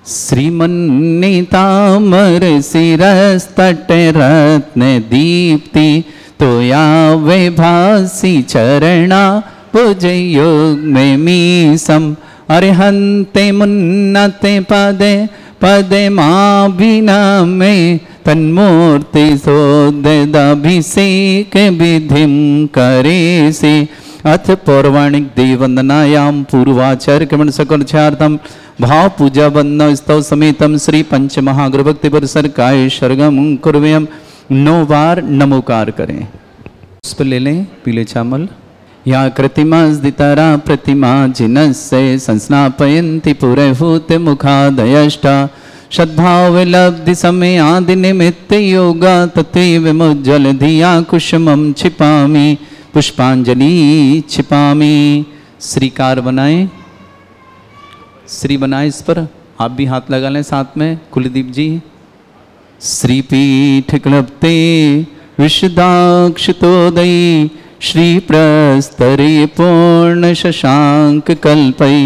श्रीमन्नितामर शिरस्तट रत्न दीप्ति तोया वे भासी चरणा पूजयोग में मीसम अरहंते मुन्नते पदे पदे माँ बिना में तन्मूर्ति सोदभिषेक विधिम करे से अथ पौराणिक देववंदनायाम पूर्वाचार्य क्रमण सकलचार्थम भाव पूजा वंदना स्तव समेतम श्री पंच महागुरु भक्ति परिसर काय शर्गम कुर्वयम 9 बार नमोकार करें। उस पर ले लें पीले चावल। या कृतिमा दितारा प्रतिमा जिनस्य संस्नापयन्ति पुरहूत मुखादयष्टा सद्भाव लब्धि समय आदि निमित्त योगा तथैव मुज्ज्वल धिया कुसुमं छिपामि पुष्पांजलि छिपामि। श्रीकार बनाए, श्री बनाए इस पर आप भी हाथ लगा लें साथ में कुलदीप जी। श्रीपीठ क्लप्ते विशदाक्षतोदयी श्री प्रस्तरे पूर्ण शशांक कल्पै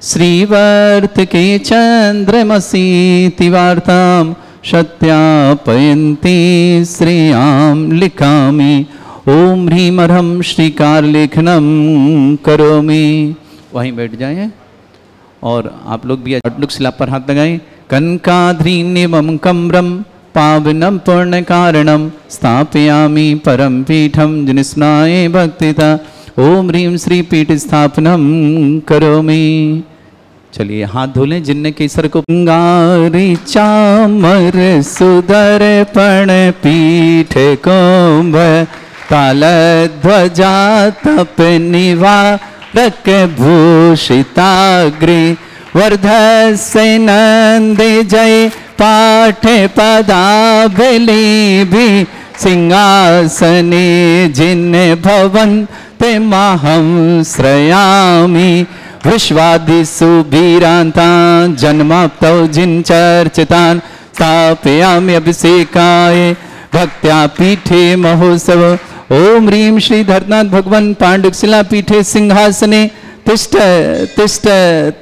श्रीवर्त के चंद्रमसी वार्ताम सत्यापयन्ति श्रेयाम लिखामि ओम ह्रीं अर्हं श्रीकार लेखनम करोमि। वहीं बैठ जाएं और आप लोग भी आउटलुक शिला पर हाथ लगाएं। कनकाद्रीनिवम कम्रम पावनम पूर्ण कारणम स्थापयामि परम पीठम जिनिस्नाये भक्तिता ओम ह्रीं श्री पीठ स्थापनम करोमि। चलिए हाथ धोलें जिनने केसर को। गारी चामर सुदर्पण पीठ कुंभ ताल ध्वजा तप निवारक भूषिताग्रे वर्धस्य नंद जय पाठ पदावली सिंहासने जिन भवन ते महं श्रयामि विश्वादिषु वीरान्तान् जन्माप्तौ जिन चर्चितान् स्थापयामि अभिषेकाय भक्त्या पीठे महोत्सव ओम ह्रीं श्री धरनाथ भगवान पांडुशिला पीठे सिंहासने तिष्ठ तिष्ठ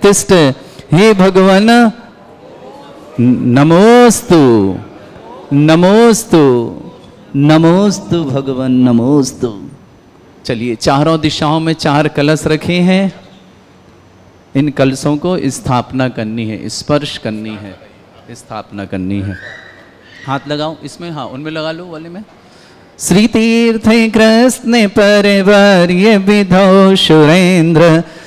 तिष्ठ। हे भगवान नमोस्तु नमोस्तु नमोस्तु भगवान नमोस्तु। चलिए चारों दिशाओं में 4 कलश रखे हैं। इन कलशों को स्थापना करनी है, स्पर्श करनी है, स्थापना करनी है। हाथ लगाओ इसमें, हाँ उनमें लगा लो वाले में। श्री तीर्थ कृष्ण परिवर्य विधौ सुरेंद्र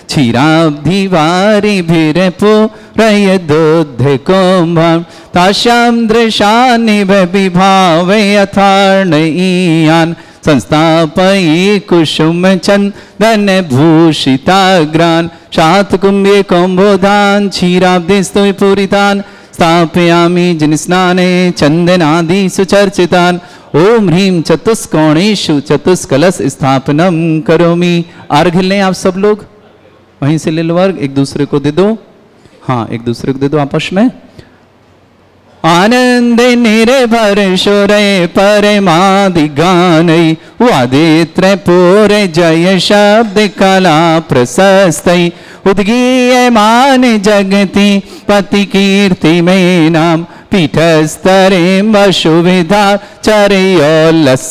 क्षीराब्धिवारी भिरपुरय दूध कुंभं ताश्यां दृशानिव विभावे यथार्णयीयान् संस्थापयि कुसुम चंदन भूषिताग्रान् शातकुंभे कुंभोधान् क्षीराब्धिस्तु पूरितान् स्थापयामि जिनस्नाने चंदनादिषु चर्चितान् ओम ह्रीं चतुष्कोणेषु चतुष्कलश स्थापनम करोमि। अर्घ्य लें आप सब लोग, वहीं से ले लो अर्घ, एक दूसरे को दे दो। हाँ एक दूसरे को दे दो आपस में। आनंद निर्भर शोरे परमादि गानै वादित्र पूरे जय शब्द कला प्रशस्तै उद्गीयमान जगति पति कीर्ति में नाम पीठस्तरे वसुविधा चरयोल्लसामि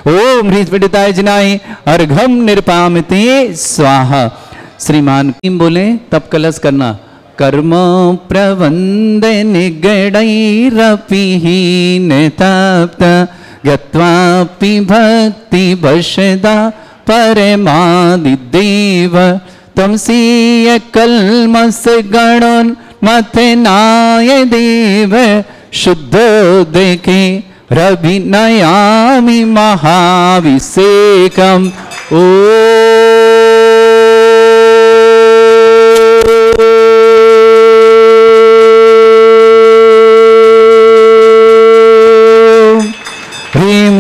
ओम ह्रीं पीडिताय जिनाय अर्घम निरपामिति स्वाहा। श्रीमान किम बोले तब कलश करना। कर्म प्रवंद निगडैरपिहीन तप्त गत्वापि भक्ति वशदा परमादिदेव तमसीय कल्मस गणोन मथनाय देव शुद्धो देखे रभिनयामि महाभिषेकम ओ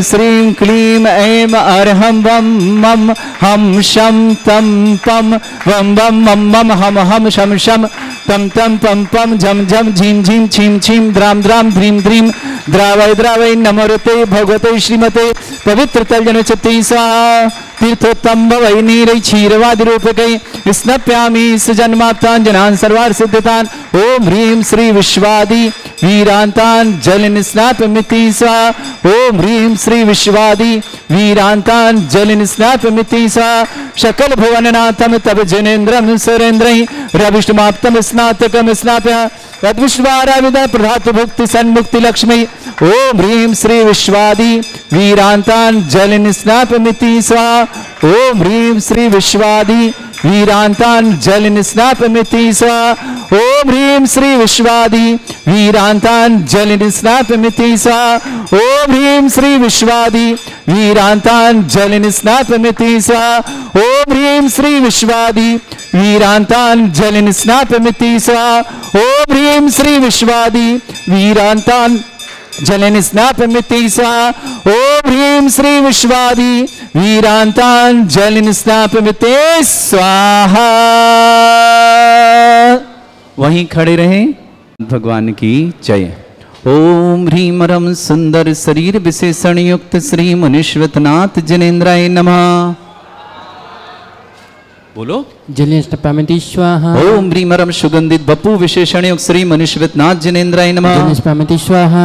श्रीं क्लीं ऐं अर्हं वं मं हम शं तं पं वं वं मं मं हम हम शं शं तं तं पं पं झं झं झीं झीं छीं छीं द्रां द्रां ध्रीं ध्रीं द्रावय द्रावय नमोरते भगवते श्रीमते पवित्र तलजन चति स्वाहा तीर्थोत्तम भवै नीरै क्षीरवादिरूपकै स्नप्यामि सुजन्माप्तान् जनान् सर्वार्थ ओम ह्रीं श्री विश्वादि वीरांतान् जलिन स्नापमिति स्वाहा ओम ह्रीं श्री विश्वादि वीरांतान् जलिन स्नापमिति स्वाहा सकल भुवननाथं तव जनेन्द्रं सुरेन्द्रै रविष्टमाप्तं स्नातकं स्नाप्य तद्विश्वाराविदा प्रधातु भुक्ति सन्मुक्ति लक्ष्मी ओम ह्रीं श्री विश्वादि वीरांतान् जलिन स्नापमिति स्वाहा ओम ह्रीं श्री विश्वादि वीरांतान् जलिन स्नापमिति स्वाहा ओम ह्रीं श्री विश्वादि वीरांतान् जलिन स्नापमिति स्वाहा ओम ह्रीं श्री विश्वादि वीरांतान् जलिन स्नापमिति स्वाहा ओम ह्रीं श्री विश्वादि वीरांतान् जलिन स्नापमिति स्वाहा ओम ह्रीं श्री विश्वादि वीरांतान् जलिन स्नापमिति स्वाहा ओम ह्रीं श्री विश्वादि वीरांतान् जलिन स्नापमिति स्वाहा। वहीं खड़े रहें। भगवान की जय। ओम ह्रीं रम सुंदर शरीर विशेषण युक्त श्री मुनीश्वरनाथ जनेन्द्राय नमः। बोलो जलिस्नापमिति स्वाहा। ओम ह्रीं रम सुगंधित बपु विशेषण युक्त श्री मुनीश्वरनाथ जनेन्द्राय नमः। जलिस्नापमिति स्वाहा।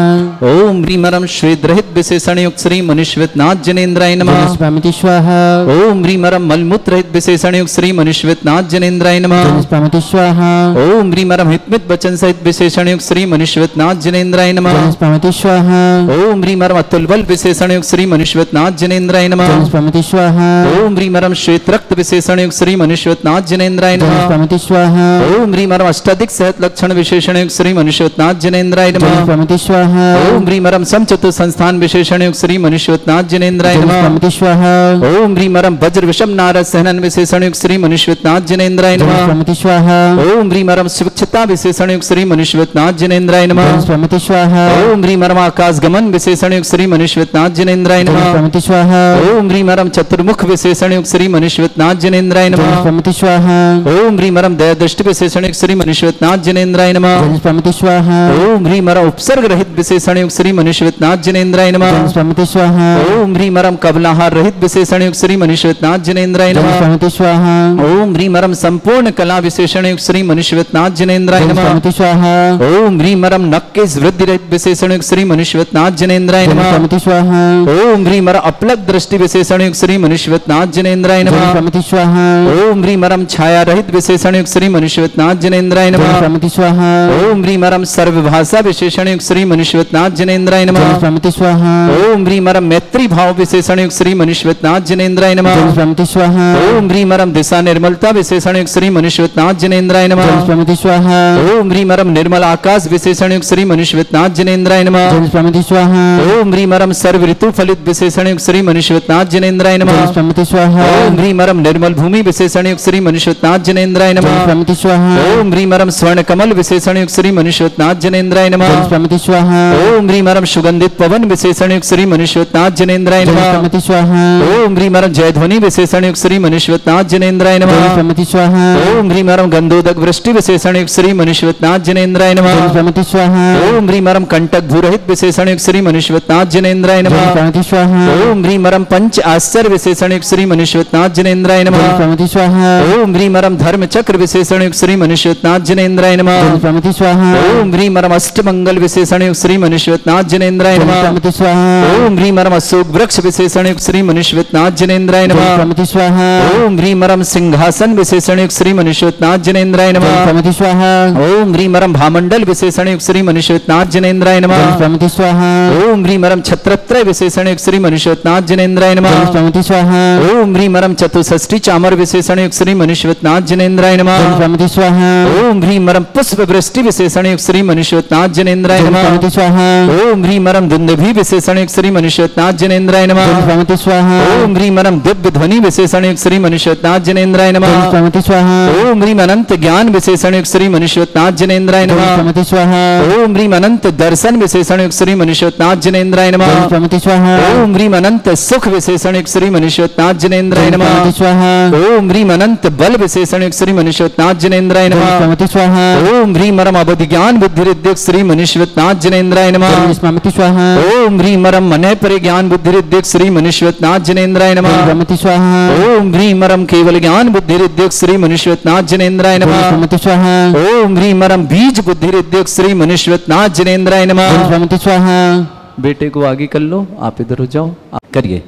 ओम ह्रीं रम श्वेत रहित विशेषण युक्त श्री मुनीश्वरनाथ जनेन्द्राय नमः। जलिस्नापमिति स्वाहा। ओम ह्रीं रम मलमूत्र रहित विशेषण युक्त श्री मुनीश्वरनाथ जनेन्द्राय नमः। जलिस्नापमिति स्वाहा। ओम ह्रीं रम हितमित वचन सहित विशेषण युक्त श्री मुनीश्वरनाथ जनेन्द्राय नमः। जलिस्नापमिति स्वाहा। ओम ह्रीं रम अतुल बल विशेषण युक्त श्री मुनीश्वरनाथ जनेन्द्राय नमः। जलिस्नापमिति स्वाहा। ओम ह्रीं रम श्वेत रक्त विशेषण युक्त श्री मुनीश्वरनाथ जनेन्द्राय नमः। जलिस्नापमिति स्वाहा। ओम ह्रीं रम अष्टाधिक सहत लक्षण विशेषण युक्त श्री मुनीश्वरनाथ जनेन्द्राय नमः। जलिस्नापमिति स्वाहा। ओम ह्रीं रम समचतुर संस्थान विशेषण युक्त श्री मुनीश्वरनाथ जनेन्द्राय नमः। जलिस्नापमिति स्वाहा। ओम ह्रीं रम वज्र विषम नारद सहनन विशेषण युक्त श्री मुनीश्वरनाथ जनेन्द्राय नमः। जलिस्नापमिति स्वाहा। ओम ह्रीं रम शिवक्षता विशेषण युक्त श्री मुनीश्वरनाथ जनेन्द्राय नमः। जलिस्नापमिति स्वाहा। ओम ह्रीं रम आकाश गमन विशेषण युक्त श्री मुनीश्वरनाथ जनेन्द्राय नमः। जलिस्नापमिति स्वाहा। ओम ह्रीं रम चतुर्मुख विशेषण युक्त श्री मुनीश्वरनाथ जनेन्द्राय नमः। जलिस्नापमिति स्वाहा। ओम ह्रीं रम दया दृष्टि विशेषण युक्त श्री मुनीश्वरनाथ जनेन्द्राय नमः। जलिस्नापमिति स्वाहा। ओम ह्रीं रम उपसर्ग रहित विशेषण युक्त श्री मुनीश्वरनाथ जनेन्द्राय नमः। जलिस्नापमिति स्वाहा। ओम ह्रीं रम कबलाहार रहित विशेषण युक्त श्री मुनीश्वरनाथ जनेन्द्राय नमः। जलिस्नापमिति स्वाहा। ओम ह्रीं रम संपूर्ण कला विशेषण युक्त श्री मुनीश्वरनाथ जनेन्द्राय नमः। जलिस्नापमिति स्वाहा। ओम ह्रीं रम नक्केश वृद्धि रहित विशेषण युक्त श्री मुनीश्वरनाथ जनेन्द्राय नमः। जलिस्नापमिति स्वाहा। ओम ह्रीं रम अपलक दृष्टि विशेषण युक्त श्री मुनीश्वरनाथ जनेन्द्राय नमः। जलिस्नापमिति स्वाहा। ओम ह्रीं रम छाया रहित विशेषण युक्त श्री मुनीश्वरनाथ जनेन्द्राय नमः। जलिस्नापमिति स्वाहा। ओम ह्रीं रम सर्वभाषा विशेषण युक्त श्री मुनीश्वरनाथ जनेन्द्राय नमः। जलिस्नापमिति स्वाहा। ओम ह्रीं रम मैत्री भाव विशेषण युक्त श्री मुनीश्वरनाथ जनेन्द्राय नमः। जलिस्नापमिति स्वाहा। ओम ह्रीं रम दिशा निर्मलता विशेषण युक्त श्री मुनीश्वरनाथ जनेन्द्राय नमः। जलिस्नापमिति स्वाहा। ओम ह्रीं रम निर्मल आकाश विशेषण युक्त श्री मुनीश्वरनाथ जनेन्द्राय नमः। जलिस्नापमिति स्वाहा। ओम ह्रीं रम सर्व ऋतु फलित विशेषण युक्त श्री मुनीश्वरनाथ जनेन्द्राय नमः। जलिस्नापमिति स्वाहा। ओम ह्रीं रम निर्मल भूमि विशेषण युक्त श्री मुनीश्वरनाथ जनेन्द्राय नमः। जलिस्नापमिति स्वाहा। ओम ह्रीं रम स्वर्ण कमल विशेषण युक्त श्री मुनीश्वरनाथ जनेन्द्राय नमः। जलिस्नापमिति स्वाहा। ओम ह्रीं रम सुगंधित पवन विशेषण युक्त श्री मुनीश्वरनाथ जनेन्द्राय नमः। जलिस्नापमिति स्वाहा। ओम ह्रीं रम जयध्वनि विशेषण युक्त श्री मुनीश्वरनाथ जनेन्द्राय नमः। जलिस्नापमिति स्वाहा। ओम ह्रीं रम गंधोदक वृष्टि विशेषण युक्त श्री मुनीश्वरनाथ जनेन्द्राय नमः। जलिस्नापमिति स्वाहा। ओम ह्रीं रम कंटक भूरहित विशेषण युक्त श्री मुनीश्वरनाथ जनेन्द्राय नमः। जलिस्नापमिति स्वाहा। ओम ह्रीं रम पंच आश्चर्य विशेषण युक्त श्री मुनीश्वरनाथ जनेन्द्राय नमः। जलिस्नापमिति स्वाहा। ओम ह्रीं रम धर्म चक्र विशेषण युक्त श्री मुनीश्वरनाथ जनेन्द्राय नमः। जलिस्नापमिति स्वाहा। ओम ह्रीं रम अष्टमंगल विशेषण युक्त श्री मुनीश्वरनाथ जनेन्द्राय नमः। जलिस्नापमिति स्वाहा। ओम ह्रीं रम अशोक वृक्ष विशेषण युक्त श्री मुनीश्वरनाथ जनेन्द्राय नमः। जलिस्नापमिति स्वाहा। ओम ह्रीं रम सिंहासन विशेषण युक्त श्री मुनीश्वरनाथ जनेन्द्राय नमः। जलिस्नापमिति स्वाहा। ओम ह्रीं रम भामंडल विशेषण युक्त श्री मुनीश्वरनाथ जनेन्द्राय नमः। जलिस्नापमिति स्वाहा। ओम ह्रीं रम छत्रत्रय विशेषण युक्त श्री मुनीश्वरनाथ जनेन्द्राय नमः। जलिस्नापमिति स्वाहा। ओम ह्रीं रम चतुष्षष्टि चामर विशेषण युक्त श्री मुनीश्वरनाथ जनेन्द्राय नमः। जलिस्नापमिति स्वाहा। ओम ह्रीं रम पुष्प वृष्टि विशेषण युक्त श्री मुनीश्वरनाथ जनेन्द्राय नमः। जलिस्नापमिति स्वाहा। ओम ह्रीं रम दुंदुभि विशेषण युक्त श्री मुनीश्वरनाथ जनेन्द्राय नमः। जलिस्नापमिति स्वाहा। ओम ह्रीं रम दिव्य ध्वनि विशेषण युक्त श्री मुनीश्वरनाथ जनेन्द्राय नमः। जलिस्नापमिति स्वाहा। ओम ह्रीं अनंत ज्ञान विशेषण युक्त श्री मुनीश्वरनाथ जनेन्द्राय नमः। जलिस्नापमिति स्वाहा। ओम ह्रीं अनंत दर्शन विशेषण युक्त श्री मुनीश्वरनाथ जनेन्द्राय नमः। जलिस्नापमिति स्वाहा। ओम ह्रीं अनंत सुख विशेषण युक्त श्री मुनीश्वरनाथ जनेन्द्राय नमः। जलिस्नापमिति स्वाहा। ओम ह्रीम अनंत बल विशेषण युक्त श्री मनुष्यवतनाथ जनेन्द्राय नमः। स्वामिति स्वाहा। ओम ह्रीम अरम अवधि ज्ञान बुद्धि रिद्धिक श्री मनुष्यवतनाथ जनेन्द्राय नमः। स्वामिति स्वाहा। ओम ह्रीम अरम मन पर ज्ञान बुद्धि रिद्धिक श्री मनुष्यवतनाथ जनेन्द्राय नमः। स्वामिति स्वाहा। ओम ह्रीम अरम केवल ज्ञान बुद्धि रिद्धिक श्री मनुष्यवतनाथ जनेन्द्राय नमः। स्वामिति स्वाहा। ओम ह्रीम अरम बीज बुद्धि रिद्धिक श्री मनुष्यवतनाथ जनेन्द्राय नमः। स्वामिति स्वाहा। बेटे को आगे कर लो, आप इधर हो जाओ, करिए।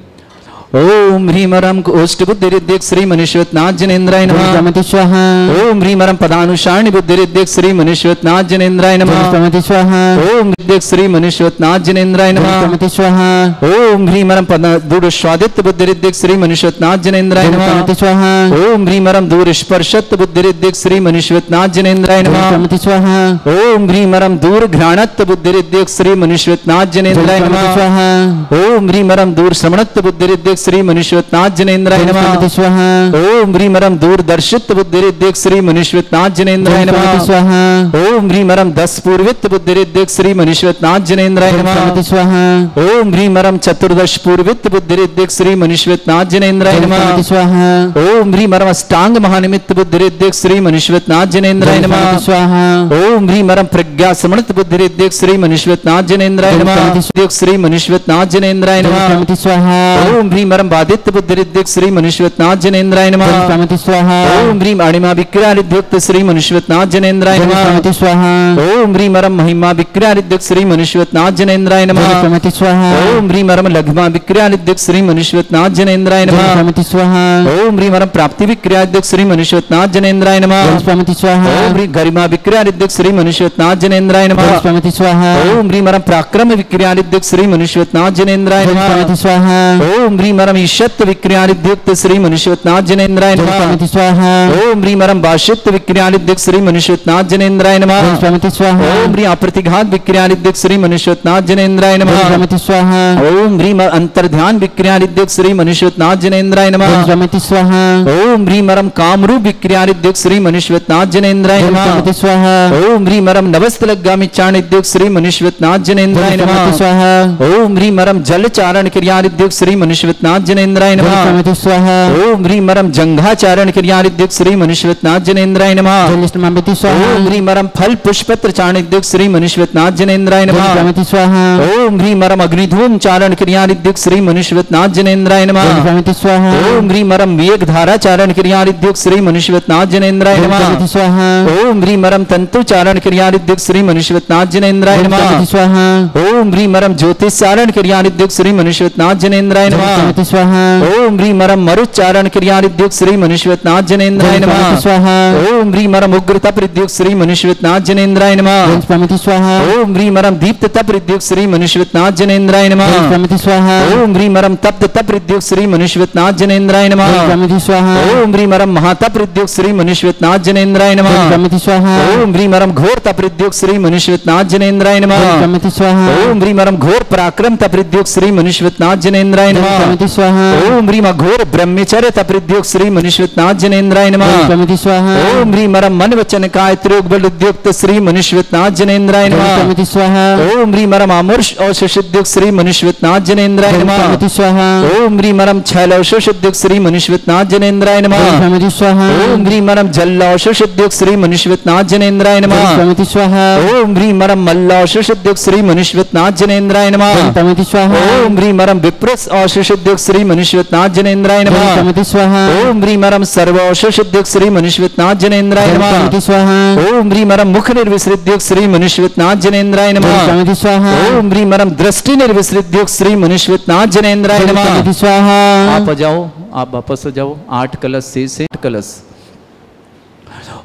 ओम ह्रीम अरम ओष्ट बुद्धि रिद्धिक श्री मनुष्यवतनाथ जनेन्द्राय नमः। स्वामिति स्वाहा। ओम ह्रीम अरम पदानुसारणी बुद्धि रिद्धिक श्री मनुष्यवतनाथ जनेन्द्राय नमः। स्वामिति स्वाहा। ओम रिद्धिक श्री मनुष्यवतनाथ जनेन्द्राय नमः। स्वामिति स्वाहा। ओम ह्रीम अरम दूर स्वादित्य बुद्धि रिद्धिक श्री मनुष्यवतनाथ जनेन्द्राय नमः। स्वामिति स्वाहा। ओम ह्रीम अरम दूर स्पर्शत्व बुद्धि रिद्धिक श्री मनुष्यवतनाथ जनेन्द्राय नमः। स्वामिति स्वाहा। ओम ह्रीम अरम दूर घ्राणत्व बुद्धि रिद्धिक श्री मनुष्यवतनाथ जनेन्द्राय स्वामिति नमः। स्वाहा। ओम ह्रीम अरम दूर श्रवणत्व बुद्धि रिद्धिक श्री मनुष्यवतनाथ जनेन्द्राय नमः। स्वामिति स्वाहा। ओम ह्रीम अरम दूरदर्शित्व बुद्धि रिद्धिक श्री मनुष्यवतनाथ जनेन्द्राय नमः। स्वामिति स्वाहा। ओम ह्रीम अरम 10 पूर्वित्व बुद्धि रिद्धिक श्री मनुष्यवतनाथ जनेन्द्राय नमः। स्वामिति स्वाहा। ओम ह्रीम अरम 14 पूर्वित्व बुद्धि रिद्धिक श्री मनुष्यवतनाथ जनेन्द्राय नमः। स्वामिति स्वाहा। ओम ह्रीम अरम अष्टांग महानिमित्त बुद्धि रिद्धिक श्री मनुष्यवतनाथ जनेन्द्राय नमः। स्वामिति स्वाहा। ओम ह्रीम अरम प्रज्ञा समृत बुद्धि रिद्धिक श्री मनुष्यवतनाथ जनेन्द्राय नमः। श्री मनुष्यवतनाथ जनेन्द्राय नमः। स्वामिति स्वाहा। ओम ह्रीम अरम बाधित्य बुद्धि रिद्धिक श्री मनुष्यवतनाथ जनेन्द्राय नमः। स्वामिति स्वाहा। ओम ह्रीम अणिमा विक्रिया रिद्धियुक्त श्री मनुष्यवतनाथ जनेन्द्राय नमः। स्वामिति स्वाहा। ओम ह्रीम अरम महिमा विक्रिया रिद्धिक श्री मनुष्यवतनाथ जनेन्द्राय नमः। स्वामिति स्वाहा। ओम ह्रीम अरम लघ्मा विक्रिया रिद्धिक श्री मनुष्यवतनाथ जनेन्द्राय नमः। स्वामिति स्वाहा। ओम ह्रीम अरम प्राप्ति विक्रिया रिद्धिक श्री मनुष्यवतनाथ जनेन्द्राय नमः। स्वामिति स्वाहा। ओम ह्रीम गरिमा विक्रिया रिद्धिक श्री मनुष्यवतनाथ जनेन्द्राय नमः। स्वामिति स्वाहा। ओम ह्रीम अरम पराक्रम विक्रिया रिद्धिक श्री मनुष्यवतनाथ जनेन्द्राय नमः। स्वामिति स्वाहा। ओम ह्रीम अरम ईशत्व विक्रिया रिद्धियुक्त श्री मनुष्यवतनाथ जनेन्द्राय नमः। स्वामिति स्वाहा। ओम ह्रीम अरम भाषित्व विक्रिया रिद्धिक श्री मनुष्यवतनाथ जनेन्द्राय नमः। स्वामिति स्वाहा। ओम ह्रीम अप्रतिघात विक्रिया रिद्धिक श्री मनुष्यवतनाथ जनेन्द्राय नमः। स्वामिति स्वाहा। ओम ह्रीम अंतर्ध्यान विक्रिया रिद्धिक श्री मनुष्यवतनाथ जनेन्द्राय नमः। स्वामिति स्वाहा। ओम ह्रीम अरम कामरूप विक्रिया रिद्धिक श्री मनुष्यवतनाथ जनेन्द्राय नमः। स्वामिति स्वाहा। ओम ह्रीम अरम नवस्तलगामी चारण रिद्धिक श्री मनुष्यवतनाथ जनेन्द्राय नमः। स्वामिति स्वाहा। ओम ह्रीम अरम जल चारण क्रिया रिद्धिक श्री मनुष्यवतनाथ जनेन्द्राय नमः। स्वामिति स्वाहा। ओम ह्रीम अरम जंघाचारण क्रिया रिद्धिक श्री मनुष्यवतनाथ जनेन्द्राय नमः। स्वामिति स्वाहा। ओम ह्रीम अरम फल पुष्पत्र चारण रिद्धिक श्री मनुष्यवतनाथ जनेन्द्राय नमः। स्वामिति स्वाहा। ओम ह्रीम अरम अग्निधूम चारण क्रिया रिद्धिक श्री मनुष्यवतनाथ जनेन्द्राय नमः। स्वामिति स्वाहा। ओम ह्रीम अरम मेघ धारा चारण क्रिया रिद्धिक श्री मनुष्यवतनाथ जनेन्द्राय नमः। स्वामिति स्वाहा। ओम ह्रीम अरम तंतु चारण क्रिया रिद्धिक श्री मनुष्यवतनाथ जनेन्द्राय नमः। स्वामिति स्वाहा। ओम ह्रीम अरम ज्योतिष चारण क्रिया रिद्धिक श्री मनुष्यवतनाथ जनेन्द्राय नमः। स्वामिति स्वाहा। ओम ह्रीम अरम मरुच्चारण क्रिया रिद्धिक श्री मनुष्यवतनाथ जनेन्द्राय नमः। स्वामिति स्वाहा। ओम ह्रीम अरम उग्र तप रिद्धिक श्री मनुष्यवतनाथ जनेन्द्राय नमः। स्वामिति स्वाहा। ओम ह्रीम अरम दीप्त तप रिद्धिक श्री मनुष्यवतनाथ जनेन्द्राय नमः। स्वामिति स्वाहा। ओम ह्रीम अरम तप्त तप रिद्धिक श्री मनुष्यवतनाथ जनेन्द्राय नमः। स्वामिति स्वाहा। ओम ह्रीम अरम महातप रिद्धिक श्री मनुष्यवतनाथ जनेन्द्राय नमः। स्वामिति स्वाहा। ओम ह्रीम अरम घोर तप रिद्धिक श्री मनुष्यवतनाथ जनेन्द्राय नमः। स्वामिति स्वाहा। ओम ह्रीम अरम घोर पराक्रम तप रिद्धिक श्री मनुष्यवतनाथ जनेन्द्राय नमः। स्वामिति स्वाहा। ओम ह्रीम घोर ब्रह्मचर्य तप रिद्धिक श्री मनुष्यवतनाथ जनेन्द्राय नमः। स्वामिति स्वाहा। ओम ह्रीम अरम मन वचन काय त्रियोग बल उद्युक्त श्री मनुष्यवतनाथ जनेन्द्राय नमः। स्वामिति स्वाहा। ओम ह्रीम अरम अमूर्ष औषुद्युक्त श्री मनुष्यवतनाथ जनेन्द्राय नमः। स्वामिति स्वाहा। ओम ह्रीम अरम छैल औषुद्युक्त श्री मनुष्यवतनाथ जनेन्द्राय नमः। स्वामिति स्वाहा। ओम ह्रीम अरम जल औषुद्युक्त श्री मनुष्यवतनाथ जनेन्द्राय नमः। स्वामिति स्वाहा। ओम ह्रीम अरम मल्ल औषुद्युक्त श्री मनुष्यवतनाथ जनेन्द्राय नमः। स्वामिति स्वाहा। ओम ह्रीम अरम विप्रस औषुद्युक्त श्री मनुष्यवतनाथ जनेन्द्राय नमः। स्वामिति स्वाहा। ओम ह्रीम अरम सर्व औषुद्युक्त श्री मनुष्यवतनाथ जनेन्द्राय नमः। स्वामिति स्वाहा। ओम ह्रीम अरम मुख निर्विसृद्युक्त श्री मनुष्यवतनाथ जनेन्द्राय नमः। स्वामिति स्वाहा। ओम ह्रीम अरम दृष्टि निर्विसृद्युक्त श्री मनुष्यवतनाथ जनेन्द्राय नमः। स्वामिति स्वाहा। आप जाओ, आप वापस हो जाओ। 8 कलश शेष है, 8 कलश।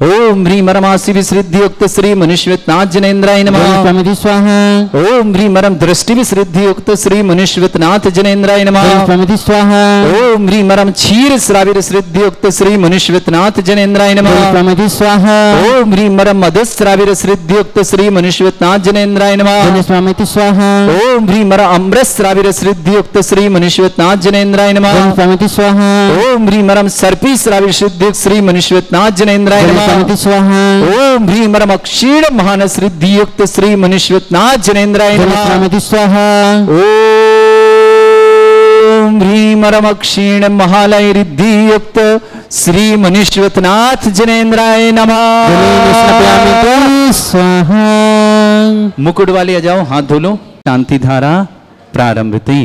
ओम ह्रीम अरमासी विसृद्धियुक्त श्री मनुष्यवतनाथ जनेन्द्राय नमः। स्वामिति स्वाहा। ओम ह्रीम अरम दृष्टि विसृद्धियुक्त श्री मनुष्यवतनाथ जनेन्द्राय नमः। स्वामिति स्वाहा। ओम ह्रीम अरम क्षीर श्राविर श्रद्धियुक्त श्री मनुष्यवतनाथ जनेन्द्राय नमः। स्वामिति स्वाहा। ओम ह्रीम अरम मधुश्राविर श्रद्धियुक्त श्री मनुष्यवतनाथ जनेन्द्राय नमः। स्वामिति स्वाहा। ओम ह्रीम अरम अमृत श्राविर श्रद्धियुक्त श्री मनुष्यवतनाथ जनेन्द्राय नमः। स्वामिति स्वाहा। ओम ह्रीम अरम सर्पी श्राविर श्रद्धियुक्त श्री मनुष्यवतनाथ जनेन्द्राय नमः। स्वामिति स्वाहा। ओम ह्रीम अरम क्षीण महान श्रद्धियुक्त श्री मनुष्यवतनाथ जनेन्द्राय नमः। स्वामिति स्वाहा। ओम ओम ह्रीम रमक्षीण महालय रिद्धि युक्त श्री मनीश्वतनाथ जनेन्द्राय नमः। स्वाहा। मुकुट वाले आ जाओ, हाथ धो लो। शांति धारा प्रारंभ थी।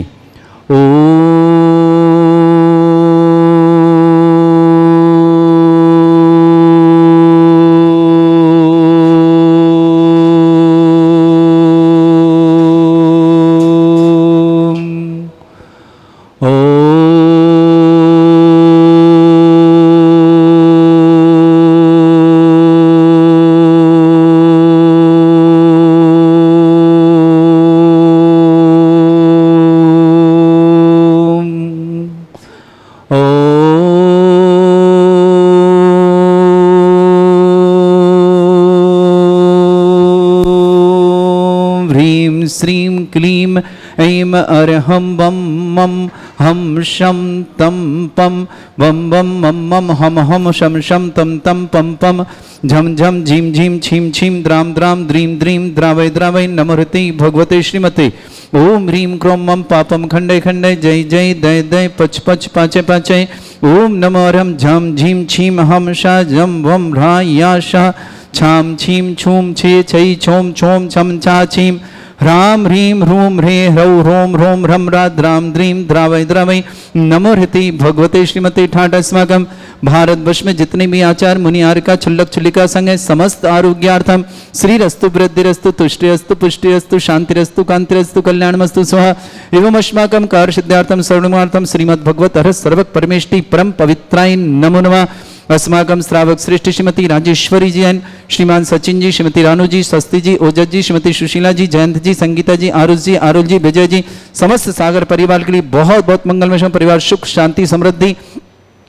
श्रीं क्लीं ऐं अर्हं बम मम हम शम तम पम बम बम मम मम हम हम शम शम तम तम पम पम झम झम झीम झीम छीम छीम द्राम द्राम द्रीं द्रीं द्रावय द्रावय नमोहृति भगवते श्रीमते। ओम ह्रीं क्रोम मम पापम खंडे खंडे जय जय दय दय पच पच पाचे पाचे। ओम नमो अर्हं झम झीम छीम हम शा झम वम ह्रा या शा छाम छीम छूम छे छै छोम छोम छम छा छीम ह्राम ह्रीं ह्रूम ह्रे ह्रौ ह्रोम ह्रोम ह्रम रा द्राम द्रीं द्रावय द्रावय नमो हृति भगवते श्रीमते ठाट। अस्माकं भारतवर्ष में जितने भी आचार मुनियार का छुल्लक छुल्लिका संग है, समस्त आरोग्यार्थम श्रीरस्तु वृद्धिरस्तु तुष्टिरस्तु पुष्टिरस्तु शांतिरस्तु कांतिरस्तु कल्याणमस्तु स्वाहा। एवं अस्माकं कार्य सिद्धार्थम सर्वमार्थम श्रीमद्भगवत हर सर्वक परमेष्टि परम पवित्राय नमो नमः। अस्माकं श्रावक श्रेष्ठ श्रीमती राजेश्वरी जी एन, श्रीमान सचिन जी, श्रीमती रानू जी, स्वस्ति जी, ओजत जी, श्रीमती सुशीला जी, जयंत जी, संगीता जी, आरुष जी, आरुल जी, विजय जी, समस्त सागर परिवार के लिए बहुत बहुत मंगलमय परिवार सुख शांति समृद्धि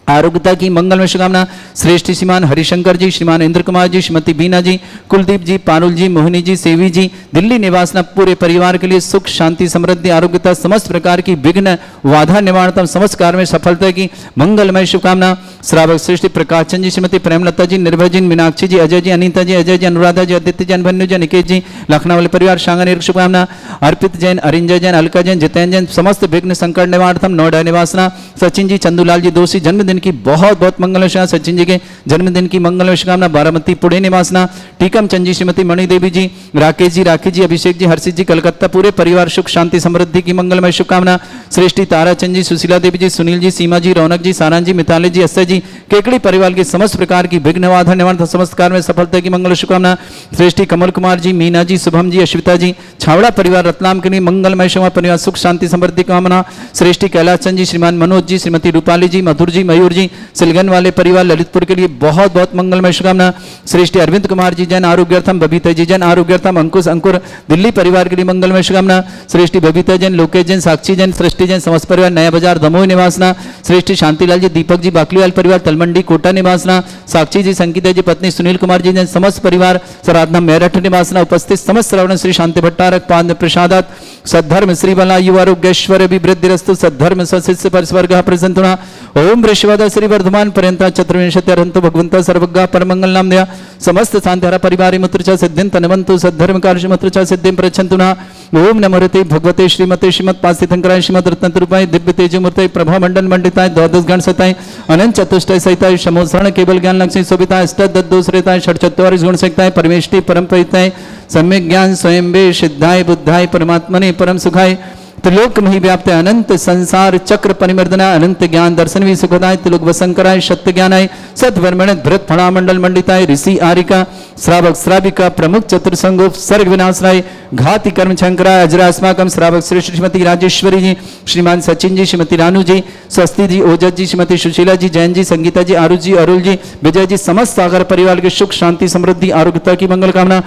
आरोग्यता की मंगलमय शुभकामना। श्रेष्ठ श्रीमान हरिशंकर जी, श्रीमान इंद्र कुमार जी, श्रीमती बीना जी, कुलदीप जी, पारुल जी, मोहिनी जी, सेवी जी, दिल्ली निवासना पूरे परिवार के लिए सुख शांति समृद्धि आरोग्यता समस्त प्रकार की विघ्न बाधा निवारणता समस्त कार्य में सफलता की मंगलमय शुभकामना। श्रावक श्रेष्ठ प्रकाश चंद जी, श्रीमती प्रेमलता जी, निर्भय जी, मीनाक्षी जी, अजय जी, अनीता जी, अजय जी, अनुराधा जी, आदित्य जी, अनभन्यु जी, निकेत जी, लखनऊ वाले परिवार शांगन शुभकामना। अर्पित जैन, अरिंजय जैन, अलका जैन, जितेंद्र जैन, समस्त विघ्न संकट निवारणतम नोएडा निवासना। सचिन जी, चंदूलाल जी दोषी जन्मदिन की बहुत बहुत मंगल शुभकामना। सचिन जी के जन्मदिन की मंगल शुभकामना। बारामती पुणे निवासना। टीकम चंद जी, श्रीमती मणि देवी जी, राकेश जी, राखी जी, अभिषेक जी, हर्षित जी, कलकत्ता पूरे परिवार सुख शांति समृद्धि की मंगलमय शुभकामना। श्रेष्ठी तारा चंद जी, सुशीला देवी जी, सुनील जी, सीमा जी, रौनक जी, सारान जी, मिताली जी, अस्य जी, केकड़ी परिवार के समस्त प्रकार की विघ्न बाधा निवारण समस्त कार्य में सफलता की मंगल शुभकामना। श्रेष्ठी कमल कुमार जी, मीना जी, शुभम जी, अश्विता जी, छावड़ा परिवार रतलाम के लिए मंगलमय शुभ परिवार सुख शांति समृद्धि कामना। श्रेष्ठी कैलाश चंद जी, श्रीमान मनोज जी, श्रीमती रूपाली जी, मधुर जी, मयूर जी, सिलगन वाले परिवार ललितपुर के लिए बहुत बहुत मंगलमय शुभकामना। श्रेष्ठी अरविंद कुमार जी जैन आरोग्यार्थम, बबीता जी जैन आरोग्यार्थम, अंकुश अंकुर दिल्ली परिवार के लिए मंगलमय शुभकामना। श्रेष्ठी बबीता जैन, लोकेश जैन, साक्षी जैन, सृष्टि जैन, समस्त परिवार नया बाजार दमोह निवासना। श्रेष्ठी शांतिलाल जी, दीपक जी, बाकलीवाल परिवार तलमंडी कोटा निवासना। साक्षी जी, संगीता जी पत्नी, सुनील कुमार जी जैन, समस्त परिवार सराधना मेरठ निवासना। उपस्थित समस्त श्रवण श्री शांति भट्टारक पाद प्रसादात सद्धर्म श्री बला युवा आरोग्यश्वर विवृद्धिरस्तु सद्धर्म सशिष्य परिस्वर्ग प्रसन्ना। ओम वृषवाद श्री वर्धमान पर्यंता चतुर्विंशत्यर्हन्तु भगवंता सर्वज्ञ परमंगल नाम दया समस्त शांतिहरा परिवारी मुत्र च सिद्धिं तनवन्तु सद्धर्म कार्य मुत्र च सिद्धिं प्रयच्छन्तु न। ओम नमोते भगवते श्रीमते श्रीमद पास्थितंकराय श्रीमद रत्नतरूपाय दिव्य तेजमूर्ते प्रभा मंडल मंडिताय द्वादश गण सताय अनंत चतुष्टय सहिताय समोसरण केवल ज्ञान लक्ष्मी शोभिताय अष्टदोषरेताय षट चत्वारिश गुण सहिताय परमेष्टि परम परिताय सम्यक ज्ञान स्वयं वे सिद्धाय बुद्धाय परमात्मने परम सुखाय त्रिलोक मही व्याप्त अनंत संसार चक्र परिमर्दना अनंत ज्ञान दर्शन भी सुखदाय त्रिलोक वसंकराय सत्य ज्ञानाय सद्वर्मण भरत फणा मंडल मंडिताय ऋषि आरिका श्रावक श्राविका प्रमुख चतुर्संगोप सर्ग विनाशराय घाति कर्म शंकराय अजरा अस्माकम श्रावक श्रेष्ठ श्रीमती राजेश्वरी जी, श्रीमान सचिन जी, श्रीमती रानू जी, स्वस्ति जी, ओजत जी, श्रीमती सुशीला जी, जैन जी, संगीता जी, आरुष जी, अरुल जी, विजय जी, समस्त सागर परिवार के सुख शांति समृद्धि आरोग्यता की मंगल कामना।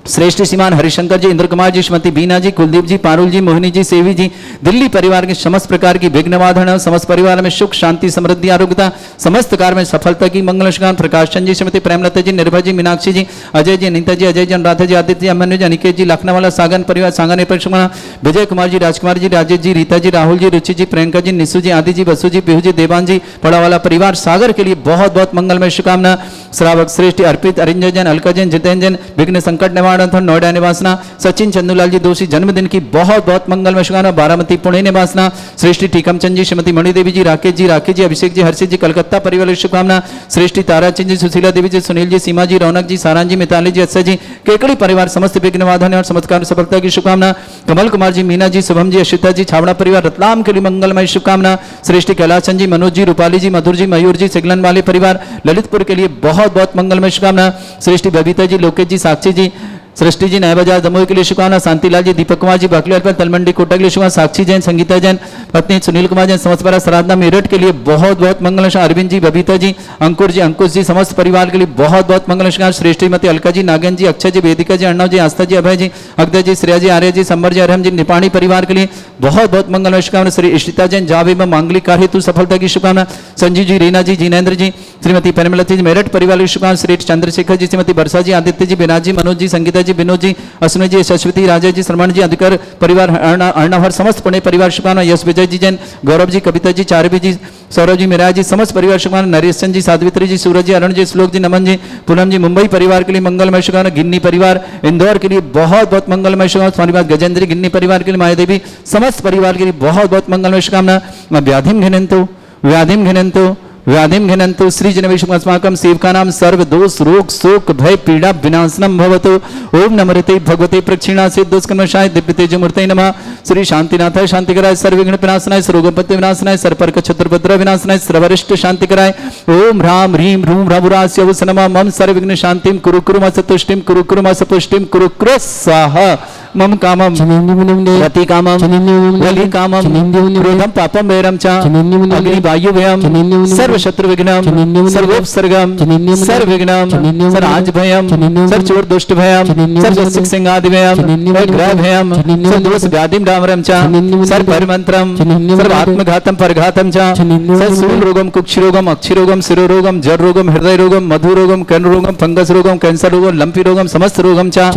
श्रेष्ठ श्रीमान हरिशंकर जी, इंद्र कुमार जी, श्रीमती बीना जी, कुलदीप जी, पारुल जी, मोहिनी जी, सेवी जी, दिल्ली परिवार के समस्त प्रकार की विघ्न बाधा समस्त परिवार में सुख शांति समृद्धि आरोग्यता समस्त कार्य में सफलता की मंगल शुभकामना। प्रकाश चंद जी, श्रीमती प्रेमलता जी, निर्भय जी, मीनाक्षी जी, अजय जी, अनीता जी, अजय जी, अनुराधा जी, आदित्य जी, अमन्यु जी, अनिकेत जी, लखनऊ वाला सागन परिवार सांगन शुभकामना। विजय कुमार जी, राजकुमार जी, राजेश जी, रीता जी, राहुल जी, रुचि जी, प्रियंका जी, निशु जी, आदि जी, बसु जी, बिहू जी, देवान जी, पड़ा वाला परिवार सागर के लिए बहुत बहुत मंगलमय शुभकामना। श्रावक श्रेष्ठ अर्पित, अरिंजय जैन, अलका जैन, जितेंद्र जैन, विघ्न संकट निवारण निर्माणार्थम नोएडा निवासना सचिन चंदूलाल जी दोषी जन्मदिन की बहुत बहुत मंगलमय शुभकामना। बारामती पुणे निवासना श्रेष्ठी टीकमचंद जी, श्रीमती मणिदेवी जी, राकेश जी, अभिषेक जी, हर्षित जी, कलकत्ता परिवार की शुभकामना। श्रेष्ठी ताराचंद जी, सुशीला देवी जी, सुनील जी, सीमा जी, रौनक जी, सारांश जी, मिताली जी, अक्षय जी, केकड़ी परिवार समस्त विघ्नवाधन और चमत्कार सफलता की शुभकामना। कमल कुमार जी, मीना जी, शुभम जी, अशिता जी, छावड़ा परिवार रतलाम के लिए मंगलमय शुभकामना। श्रेष्ठी कैलाशचंद जी, मनोज जी, रूपाली जी, मधुर जी, मयूर जी, सिगलन वाले परिवार ललितपुर के लिए बहुत बहुत मंगलमय शुभकामना। श्रेष्ठी बबीता जी, लोकेश जी, साक्षी जी, सृष्टि जी, नया बाजार दमोह के लिए शुभकामना। शांतिलाल जी, दीपक कुमार जी, बाकलीवाल पर तलमंडी कोटा के लिए शुभकामना। साक्षी जैन, संगीता जैन, पत्नी सुनील कुमार जैन, समस्तपारा सराधना मेरठ के लिए बहुत बहुत मंगल। अरविंद जी, बबीता जी, अंकुर जी, अंकुश जी, समस्त परिवार के लिए बहुत बहुत मंगल। श्रेष्ठीमती अलका जी, नागन जी, अक्षय जी, वेदिका जी, अर्णव जी, आस्था जी, अभय जी, अक्षय जी, श्रेया जी, आर्य जी, संबर जी, अरहम जी, निपाणी परिवार के लिए बहुत बहुत मंगल शुभकामना। श्री इष्टिता जैन, जावे में मांगलिक कार्य हेतु सफलता की शुभकामना। संजीव जी, रीना जी, जिनेन्द्र जी, श्रीमती परिमलती जी, मेरठ परिवार की शुभकामना। श्री चंद्रशेखर जी, श्रीमती वर्षा जी, आदित्य जी, विनाज जी, मनोज जी, संगीता जी, विनोद जी, अश्विनी जी, शश्वती, राजा जी, श्रवण जी, अधिकार परिवार, अर्णव समस्त पुणे परिवार शुभकामना। यश विजय जी जैन, गौरव जी, कविता जी, चारवी जी, सौरभ जी, मिराज जी, समस्त परिवार शुभकामना। नरेश चंद जी, साध्वित्री जी, सूरज जी, अरुण जी, श्लोक जी, नमन जी, पूनम जी, मुंबई परिवार के लिए मंगलमय शुभकामना। गिन्नी परिवार इंदौर के लिए बहुत बहुत मंगलमय शुभकामना। स्वामी गजेंद्र गिन्नी परिवार के लिए मायादेवी समस्त परिवार के लिए बहुत बहुत मंगलमय शुभकामना। व्याधिम घिनंतो व्याधिम घिनंतु श्री जनवेशमाकम सेवका नाम सर्व दोष रोग शोक भय पीड़ा विनाशनम भवतु। ओम नमृते भगवते प्रक्षिणा से दुष्कर्मशाय दिव्य तेजमूर्ते नमः। श्री शांतिनाथाय शांतिकराय सर्वविघ्न विनाशनाय सर्वोपत्ति विनाशनाय सर्पर्क छत्रपत्र विनाशनाय सर्वरिष्ट शांतिकराय। ओम ह्रां ह्रीं ह्रूं ह्रभुरास्य नमः। मम सर्वविघ्न शांतिम कुरु कुरु मस तुष्टिम कुरु कुरु मस पुष्टिम कुरु कुरु स्वाहा। मम कामम रति कामम वली कामम क्रोधम पापम वैरम च अग्नि वायु भयम सर्व शत्रु विघ्नम सर्वोपसर्गम सर्व विघ्नम सर आज भयम सर चोर दुष्ट भयम सर जसिक सिंहादि भयम ग्रह भयम सर दोष व्याधिम डामरम च सर परिमंत्रम सर आत्मघातम परघातम च सर सूल रोगम कुक्षि रोगम अक्षि रोगम शिरो रोगम जर रोगम हृदय रोगम मधु रोगम कर्ण रोगम फंगस रोगम कैंसर रोगम लंपी रोगम समस्त रोगम च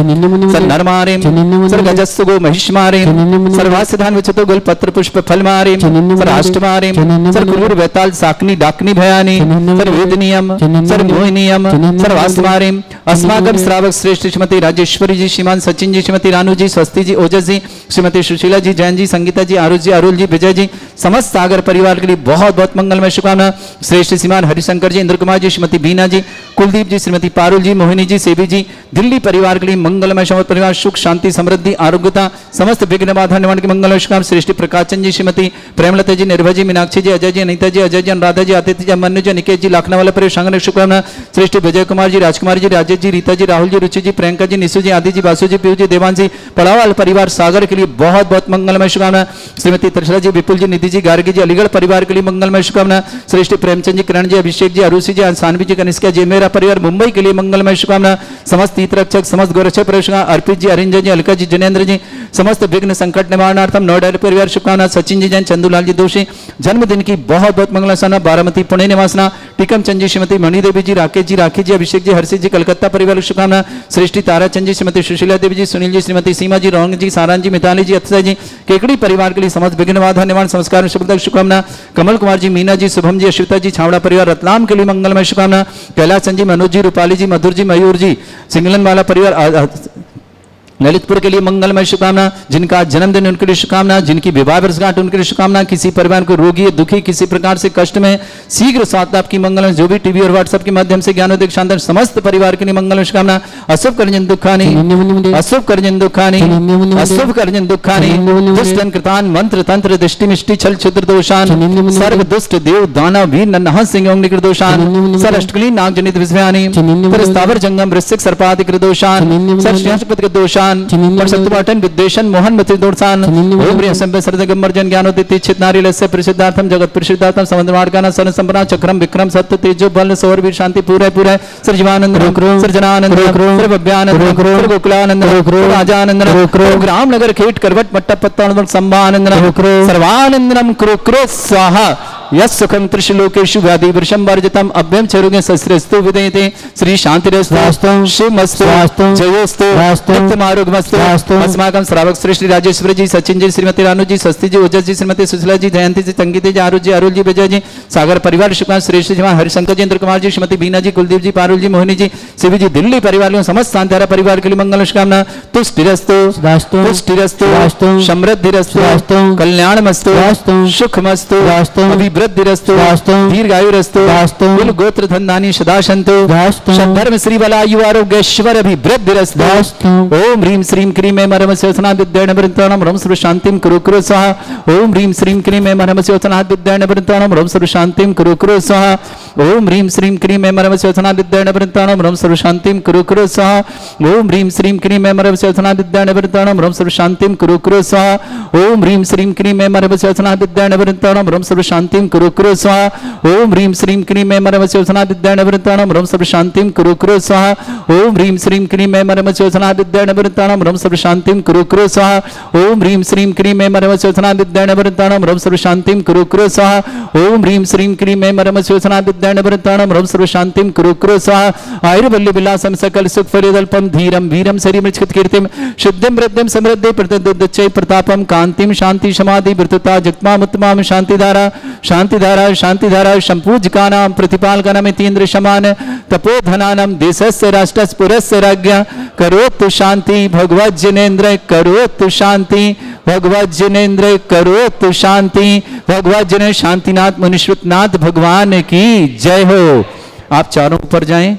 सर नरमारिम सर गजस्सुगो महिष्मारिम सर वास्यधान विचतो गुल पत्र पुष्प फल मारिम सर अष्टमारिम सर क्रूर वैताल साकनी डाकनी भयानी सर वेदनियम सर मोहिनियम सर वास्यमारिम अस्माकं श्रावक श्रेष्ठ श्रीमती राजेश्वरी जी, श्रीमान सचिन जी, श्रीमती रानू जी, स्वस्ति जी, ओजस जी, श्रीमती सुशीला जी, जैन जी, संगीता जी, आरुष जी, अरुल जी, विजय जी, समस्त सागर परिवार के लिए बहुत बहुत मंगलमय शुभकामना। श्रेष्ठ श्रीमान हरिशंकर जी, इंद्र कुमार जी, श्रीमती बीना जी, कुलदीप जी, श्रीमती पारुल जी, मोहिनी जी, सेवी जी, दिल्ली परिवार के लिए मंगलमय समस्त परिवार सुख शांति समृद्धि आरोग्यता समस्त विघ्न बाधा निवारण के मंगलमय शुभकामना। श्रेष्ठ प्रकाशन जी, श्रीमती प्रेमलता जी, निर्भय जी, मीनाक्षी जी, अजय जी, अनिता जी, अजय जी, अनुराधा जी, आदित्य जी, अमन्यु जी, निकेश जी, लाखना वाला परिवार सांगने शुभकामना। श्रेष्ठ विजय कुमार जी, राजकुमार जी, राजेश जी, रीता जी, राहुल जी, रुचि जी, प्रियंका जी, निशु जी, आदि जी, बासु जी, पीयू जी, देवान जी, पड़ावाल परिवार सागर के लिए बहुत बहुत मंगलमय शुभकामना। श्रीमती त्रिशला जी, विपुल जी, निधि जी, गार्गी जी, अलीगढ़ परिवार के लिए मंगलमय शुभकामना। श्रेष्ठ प्रेमचंद जी, किरण जी, अभिषेक जी, अरुषि जी, सानवी जी, कनिष्का जी, मेरा परिवार मुंबई के लिए मंगलमय शुभकामना। समस्त तीर्थरक्षक समस्त गोरक्षक परिवार अर्पित जी, अरिंजन जी, अलका जी, जनेन्द्र जी, समस्त विघ्न संकट निवारणार्थम नोएडा परिवार शुभकामना। सचिन जी जैन, चंदूलाल जी दोषी जन्मदिन की बहुत बहुत मंगलासाना। बारामती पुणे निवासना टीकमचंद जी, श्रीमती मणिदेवी जी, राकेश जी, राखी जी, अभिषेक जी, हर्षित जी, कलकत्ता परिवार शुभकामना। श्रेष्ठी ताराचंद जी, श्रीमती सुशीला देवी जी, सुनील जी, श्रीमती सीमा जी, रौनक जी, सारांश जी, मिताली जी, अक्षय जी, केकड़ी परिवार के लिए समस्त विघ्न बाधा निवारण संस्कार शुभकामना। कमल कुमार जी, मीना जी, शुभम जी, अश्विता जी, छावड़ा परिवार रतलाम के लिए मंगलमय शुभकामना। कैलाश जी, मनोज जी, रूपाली जी, मधुर जी, मयूर जी, सिंगलन वाला परिवार ललितपुर के लिए मंगलमय शुभकामना। जिनका जन्मदिन उनके लिए शुभकामना, जिनकी विवाह वर्षगांठ उनके लिए शुभकामना। किसी परिवार को रोगी दुखी किसी प्रकार से कष्ट में शीघ्र स्वास्थ्य लाभ की मंगल। जो भी टीवी और व्हाट्सएप के माध्यम से ज्ञानोदय शांति समस्त परिवार के लिए मंगलमय शुभकामना। अशुभ कर्जन दुखानी अशुभ कर्जन दुखानी अशुभ कर्जन दुखानी दुष्टन कृतान मंत्र तंत्र दृष्टि मिष्टि छल छिद्र दोषान सर्व दुष्ट देव दानव वीर नन्हा सिंह निकृत दोषान सर अष्टकली नाग जनित विषयानी पर स्थावर जंगम वृश्चिक सर्पादिक दोषान सर श्रेष्ठपति दोषान पर सत्वाटन विद्वेषण मोहन मति दोषान ओम रे संबे सरदगमर्जन ज्ञानोदित चित नारी लस्य परिशुद्धार्थम जगत परिशुद्धार्थम समंदमार्गाना सन संपना चक्रम विक्रम सत्य तेजो बल सौर वीर शांति पूरे पूरे सर जीवानंद सर जनानंद सर भव्यानंद सर गोकुलानंद राजानंद रामनगर खेट करवट मट्टा पत्ता संभानंद सर्वानंदनम कुरु कुरु स्वाहा। यस् सुखम त्रिशलोकेषु व्याधि वृषम वर्जितम अभ्यम चरुगे सस्रस्तु विदेते श्री शांतिरस्तु शिवमस्तु जयोस्तु नित्यमारोग्यमस्तु अस्माकं श्रावक श्री श्री राजेश्वर जी, सचिन जी, श्रीमती रानू जी, स्वस्ति जी, ओजस जी, श्रीमती सुशीला जी, जयंती जी, संगीत जी, आरुल जी, विजय जी, सागर परिवार, शुक्ला श्रेष्ठ जी, हरिशंकर जी, इंद्र कुमार जी, श्रीमती बीना जी, कुलदीप जी, पारुल जी, मोहिनी जी, शिवी जी, दिल्ली परिवार समस्त शांतिधारा परिवार के लिए मंगल शुभकामना। तुष्टिरस्तु पुष्टिरस्तु समृद्धिरस्तु कल्याणमस्तु सुखमस्तु अभिवृद्धिरस्तु दीर्घायुरस्तु कुल गोत्र धन्धानी सदा सन्तु धर्म श्री बल आयु आरोग्य ऐश्वर अभिवृद्धिरस्तु। ओम ह्रीं श्रीं क्रीं ऐं मरम स्योथना विद्याण वृंताणम रम सर्व शांतिं कुरु कुरु स्वाहा। ओम ह्रीं श्रीं क्रीं ऐं मरम स्योथना विद्याण वृंताणम रम सर्व शांतिं कुरु कुरु स्वाहा। ओम ह्रीं श्रीं क्रीं ऐं मरम स्योथना विद्याण वृंताणम रम सर्व शांतिं कुरु कुरु स्वाहा। ओम ह्रीं श्रीं क्रीं ऐं मरम स्योथना विद्याण वृंताणम रम सर्व शांतिं कुरु कुरु स्वाहा। ओम ह्रीं श्रीं क्रीं ऐं मरम स्योथना विद्याण वृंताणम रम सर्व शांतिं कुरु कुरु स्वाहा। ओम ह्रीं श्रीं क्रीं ऐं मरम स्योथना विद्याण वृंताणम रम सर्व शांतिं कुरु कुरु स्वाहा। ओम ह्रीं श्रीं क्रीं ऐं मरम स्योथना विद्याण वृंताणम रम सर्व शांतिं कुरु कुरु स्वाहा। ओम ह्रीं श्रीं क्रीं ऐं मरम स्योथना विद्याण वृंताणम रम सर्व शांतिं कुरु कुरु स्वाहा। ओम ह्रीं श्रीं क्रीं ऐं मरम स्योथना विद्याण वृंताणम रम सर्व शांतिं कुरु कुरु स्वाहा। आयुर्वल्ली विलासम सकल सुख फलितल्पम धीरम वीरम शरीरमृच्छित कीर्तिम शुद्धिं वृद्धिं समृद्धि प्रतिदुच्चै प्रतापम कांतिम शांति समाधि वृतता जगमामुत्तमाम शांतिधारा शांतिधारा शांतिधारा संपूज्यकानां प्रतिपालकानां इतीन्द्र समान तपोधनानां देशस्य राष्ट्रस्य पुरस्य राज्ञा करोतु शांति भगवत जिनेन्द्र करोतु शांति भगवत जिनेन्द्र करोतु शांति भगवत जिने शांतिनाथ मुनीश्वरनाथ भगवान की जय हो। आप चारों ऊपर जाएं।